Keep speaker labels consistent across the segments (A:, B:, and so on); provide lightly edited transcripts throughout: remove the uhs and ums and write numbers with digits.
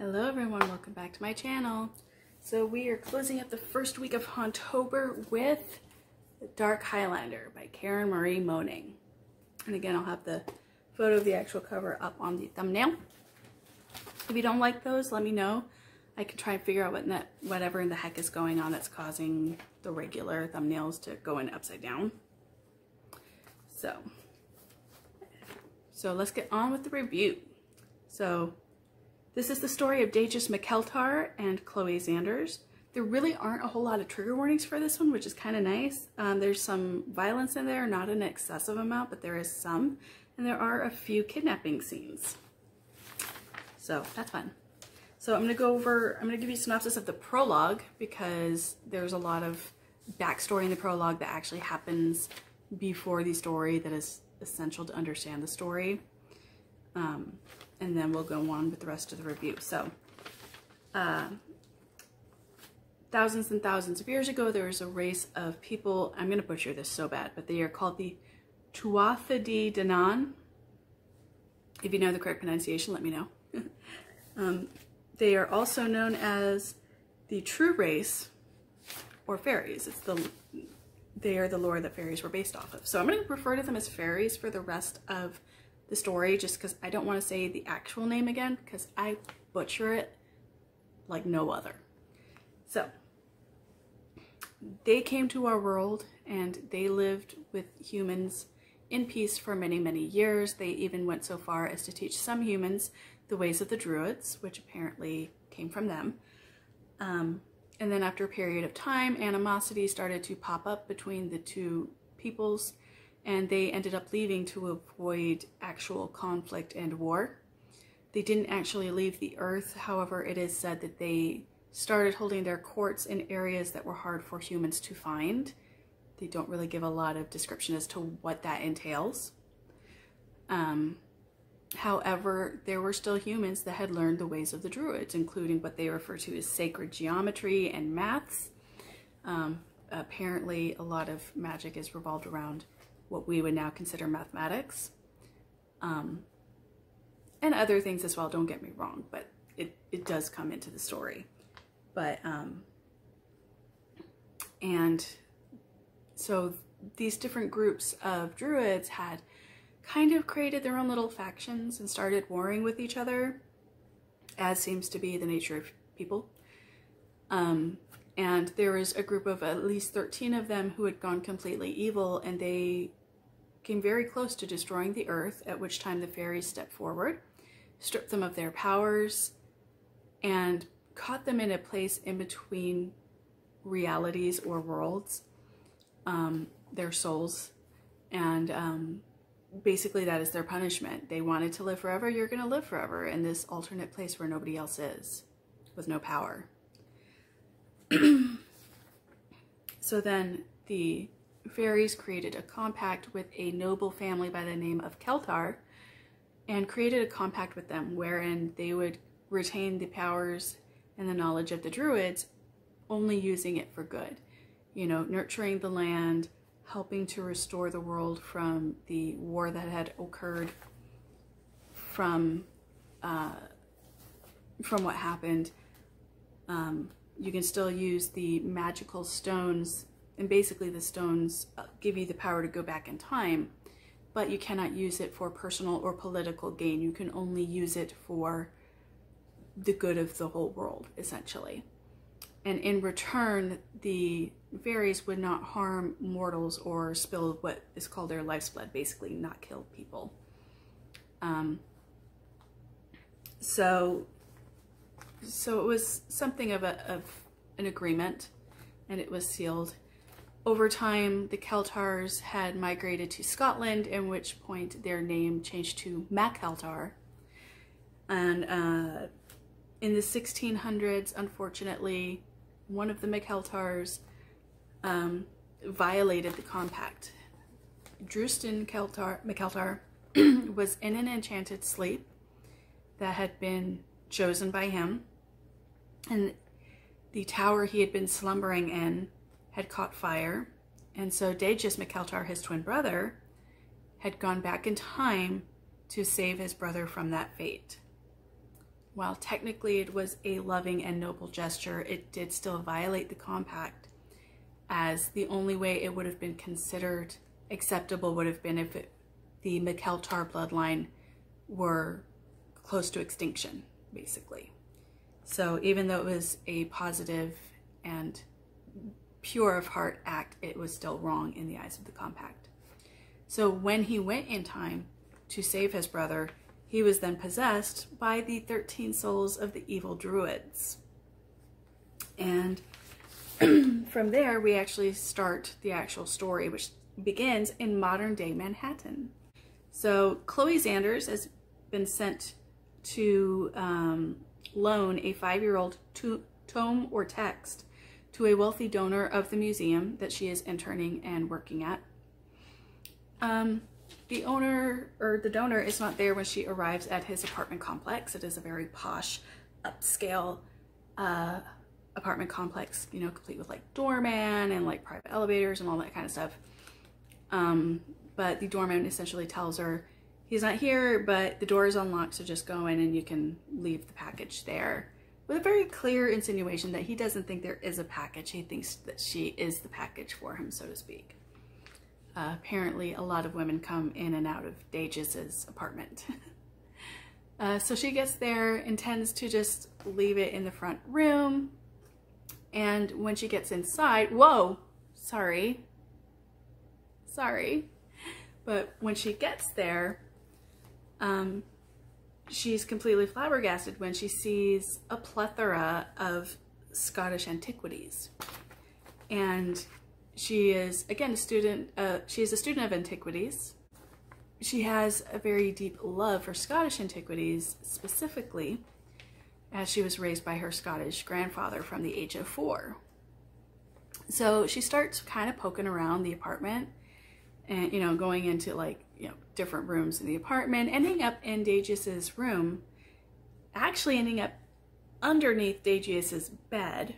A: Hello everyone, welcome back to my channel. So we are closing up the first week of October with Dark Highlander by Karen Marie Moaning. And again, I'll have the photo of the actual cover up on the thumbnail. If you don't like those, let me know. I can try and figure out whatever in the heck is going on that's causing the regular thumbnails to go in upside down. So let's get on with the review. So this is the story of Dageus MacKeltar and Chloe Zanders. There really aren't a whole lot of trigger warnings for this one, which is kind of nice. There's some violence in there, not an excessive amount, but there is some. And there are a few kidnapping scenes. So that's fun. So I'm going to give you a synopsis of the prologue because there's a lot of backstory in the prologue that actually happens before the story that is essential to understand the story. And then we'll go on with the rest of the review. So, thousands and thousands of years ago, there was a race of people, I'm going to butcher this so bad, but they are called the Tuatha Danann. If you know the correct pronunciation, let me know. They are also known as the true race, or fairies. They are the lore that fairies were based off of. So I'm going to refer to them as fairies for the rest of the story, just because I don't want to say the actual name again, because I butcher it like no other. So they came to our world and they lived with humans in peace for many, many years. They even went so far as to teach some humans the ways of the Druids, which apparently came from them. And then after a period of time, animosity started to pop up between the two peoples, and they ended up leaving to avoid actual conflict and war. They didn't actually leave the earth. However, it is said that they started holding their courts in areas that were hard for humans to find. They don't really give a lot of description as to what that entails. However, there were still humans that had learned the ways of the Druids, including what they refer to as sacred geometry and maths. Apparently, a lot of magic is revolved around what we would now consider mathematics, and other things as well, don't get me wrong, but it does come into the story. But, and so these different groups of Druids had kind of created their own little factions and started warring with each other, as seems to be the nature of people. And there was a group of at least 13 of them who had gone completely evil, and they came very close to destroying the earth, at which time the fairies stepped forward, stripped them of their powers, and caught them in a place in between realities or worlds, their souls, and basically that is their punishment. They wanted to live forever, you're going to live forever in this alternate place where nobody else is, with no power. So then the fairies created a compact with a noble family by the name of Keltar, and created a compact with them wherein they would retain the powers and the knowledge of the Druids, only using it for good. You know, nurturing the land, helping to restore the world from the war that had occurred from what happened. You can still use the magical stones, and basically the stones give you the power to go back in time, but you cannot use it for personal or political gain. You can only use it for the good of the whole world, essentially. And in return, the fairies would not harm mortals or spill what is called their life's blood, basically not kill people. So it was something of an agreement, and it was sealed. Over time, the Keltars had migrated to Scotland, at which point their name changed to MacKeltar. And in the 1600s, unfortunately, one of the MacKeltars violated the compact. Druid MacKeltar was in an enchanted sleep that had been chosen by him, and the tower he had been slumbering in had caught fire, and so Dageus MacKeltar, his twin brother, had gone back in time to save his brother from that fate. while technically it was a loving and noble gesture, it did still violate the compact, as the only way it would have been considered acceptable would have been if the MacKeltar bloodline were close to extinction, basically. So even though it was a positive and pure of heart act, it was still wrong in the eyes of the compact. So when he went in time to save his brother, he was then possessed by the 13 souls of the evil druids. And from there, we actually start the actual story, which begins in modern day Manhattan. So Chloe Zanders has been sent to loan a 5-year-old tome or text to a wealthy donor of the museum that she is interning and working at. The owner, or the donor, is not there when she arrives at his apartment complex. It is a very posh, upscale apartment complex, you know, complete with like doorman and like private elevators and all that kind of stuff. But the doorman essentially tells her he's not here, but the door is unlocked, so just go in and you can leave the package there, with a very clear insinuation that he doesn't think there is a package. He thinks that she is the package for him, so to speak. Apparently a lot of women come in and out of Dageus's apartment. So she gets there, intends to just leave it in the front room, and when she gets inside, whoa, sorry, but when she gets there, she's completely flabbergasted when she sees a plethora of Scottish antiquities. And she is, again, she's a student of antiquities. She has a very deep love for Scottish antiquities, specifically, as she was raised by her Scottish grandfather from the age of 4. So she starts kind of poking around the apartment and, you know, going into like, you know, different rooms in the apartment, ending up in Dageus's room, actually ending up underneath Dageus's bed,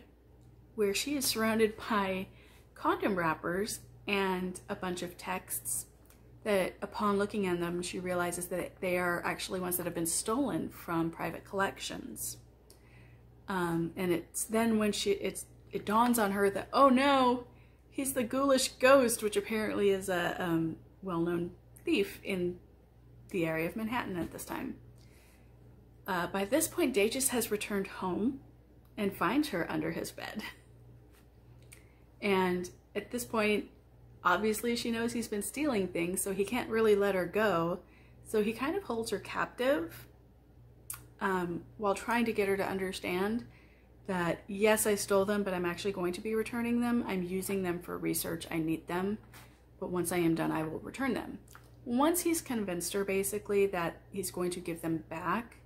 A: where she is surrounded by condom wrappers and a bunch of texts that, upon looking at them, she realizes that they are actually ones that have been stolen from private collections. And it's then when it dawns on her that, oh no, he's the ghoulish ghost, which apparently is a well-known thief in the area of Manhattan at this time. By this point, Dageus has returned home and finds her under his bed. And at this point, obviously she knows he's been stealing things, so he can't really let her go. So he kind of holds her captive while trying to get her to understand that, yes, I stole them, but I'm actually going to be returning them. I'm using them for research. I need them. But once I am done, I will return them. Once he's convinced her, basically, that he's going to give them back,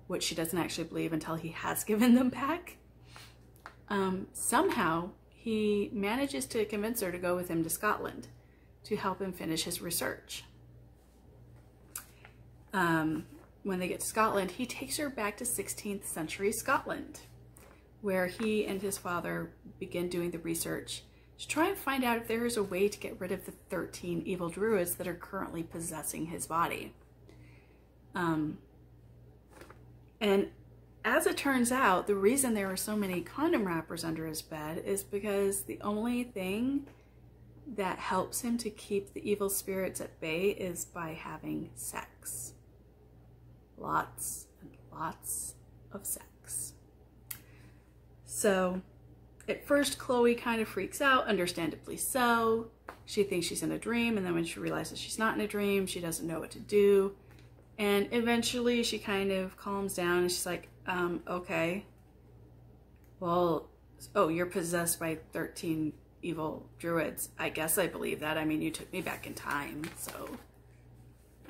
A: which she doesn't actually believe until he has given them back, somehow he manages to convince her to go with him to Scotland to help him finish his research. When they get to Scotland, he takes her back to 16th century Scotland, where he and his father begin doing the research to try and find out if there is a way to get rid of the 13 evil druids that are currently possessing his body. And as it turns out, the reason there are so many condom wrappers under his bed is because the only thing that helps him to keep the evil spirits at bay is by having sex. Lots and lots of sex. So at first, Chloe kind of freaks out, understandably so. She thinks she's in a dream, and then when she realizes she's not in a dream, she doesn't know what to do. And eventually she kind of calms down and she's like, okay, well, oh, you're possessed by 13 evil druids. I guess I believe that. I mean, you took me back in time, so,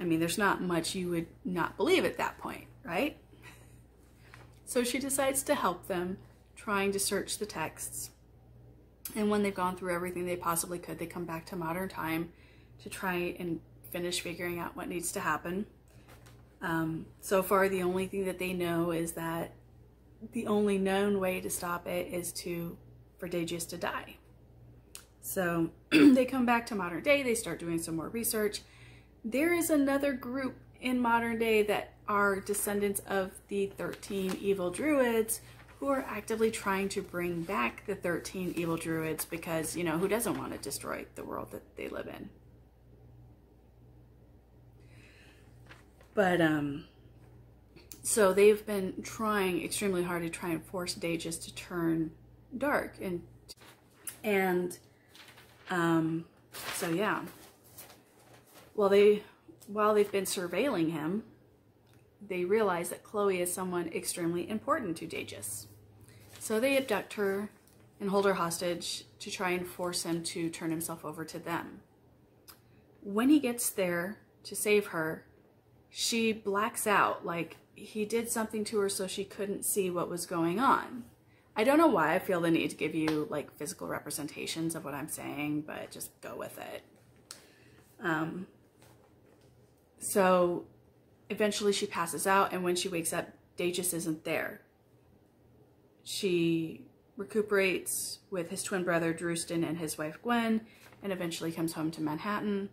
A: I mean, there's not much you would not believe at that point, right? So she decides to help them, trying to search the texts. And when they've gone through everything they possibly could, they come back to modern time to try and finish figuring out what needs to happen. So far, the only thing that they know is that the only known way to stop it is for Dageus to die. So they come back to modern day, they start doing some more research. There is another group in modern day that are descendants of the 13 evil druids who are actively trying to bring back the 13 evil druids because, you know, who doesn't want to destroy the world that they live in? But, so they've been trying extremely hard to try and force Dageus to turn dark. So yeah. While they've been surveilling him, they realize that Chloe is someone extremely important to Dageus. So they abduct her and hold her hostage to try and force him to turn himself over to them. When he gets there to save her, she blacks out, like he did something to her so she couldn't see what was going on. I don't know why I feel the need to give you like physical representations of what I'm saying, but just go with it. So eventually she passes out, and when she wakes up, Dageus isn't there. She recuperates with his twin brother Drustin and his wife Gwen, and eventually comes home to Manhattan.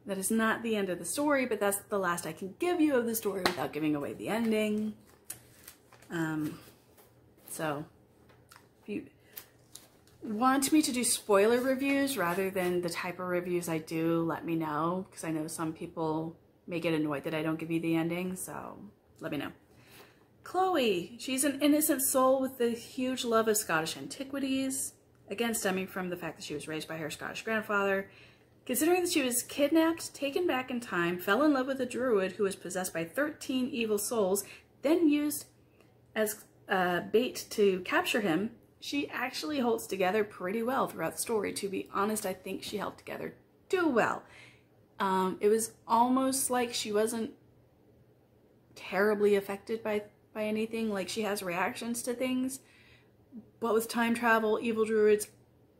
A: That is not the end of the story, but that's the last I can give you of the story without giving away the ending. So if you want me to do spoiler reviews rather than the type of reviews I do, let me know, because I know some people may get annoyed that I don't give you the ending, so let me know. Chloe, she's an innocent soul with a huge love of Scottish antiquities, again stemming from the fact that she was raised by her Scottish grandfather. Considering that she was kidnapped, taken back in time, fell in love with a druid who was possessed by 13 evil souls, then used as bait to capture him, she actually holds together pretty well throughout the story. To be honest, I think she held together too well. It was almost like she wasn't terribly affected by anything. Like, she has reactions to things, but with time travel, evil druids,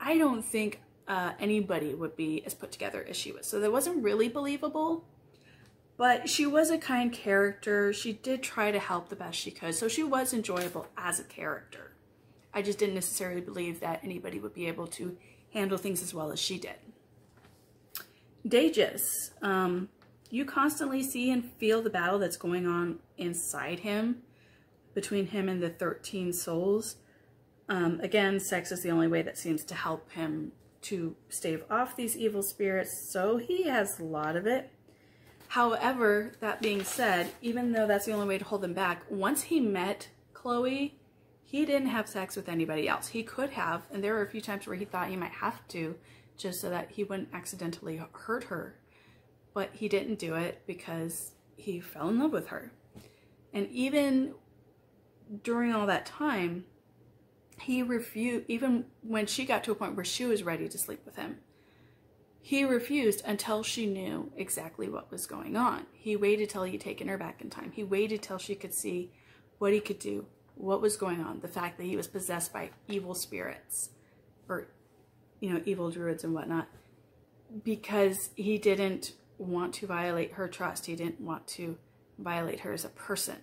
A: I don't think anybody would be as put together as she was. So that wasn't really believable, but she was a kind character. She did try to help the best she could, so she was enjoyable as a character. I just didn't necessarily believe that anybody would be able to handle things as well as she did. Dageus, you constantly see and feel the battle that's going on inside him, between him and the 13 souls. Again, sex is the only way that seems to help him to stave off these evil spirits, so he has a lot of it. However, that being said, even though that's the only way to hold him back, once he met Chloe, he didn't have sex with anybody else. He could have, and there were a few times where he thought he might have to, just so that he wouldn't accidentally hurt her. But he didn't do it because he fell in love with her. And even during all that time, he refused, even when she got to a point where she was ready to sleep with him, he refused until she knew exactly what was going on. He waited till he'd taken her back in time. He waited till she could see what he could do, what was going on, the fact that he was possessed by evil spirits, or, you know, evil druids and whatnot, because he didn't want to violate her trust. He didn't want to violate her as a person.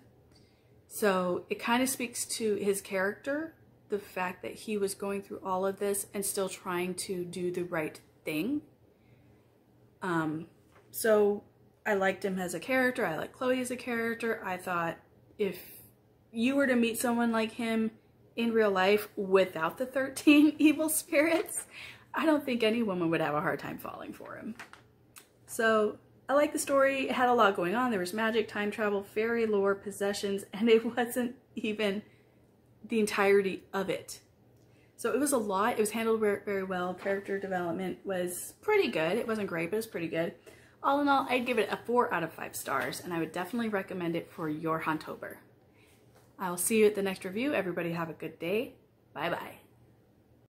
A: So it kind of speaks to his character, the fact that he was going through all of this and still trying to do the right thing. So I liked him as a character. I like Chloe as a character. I thought if you were to meet someone like him in real life without the 13 evil spirits, I don't think any woman would have a hard time falling for him. So I like the story. It had a lot going on. There was magic, time travel, fairy lore, possessions, and it wasn't even the entirety of it. So it was a lot. It was handled very, very well. Character development was pretty good. It wasn't great, but it was pretty good. All in all, I'd give it a 4 out of 5 stars, and I would definitely recommend it for your Hunttober. I will see you at the next review. Everybody have a good day. Bye-bye.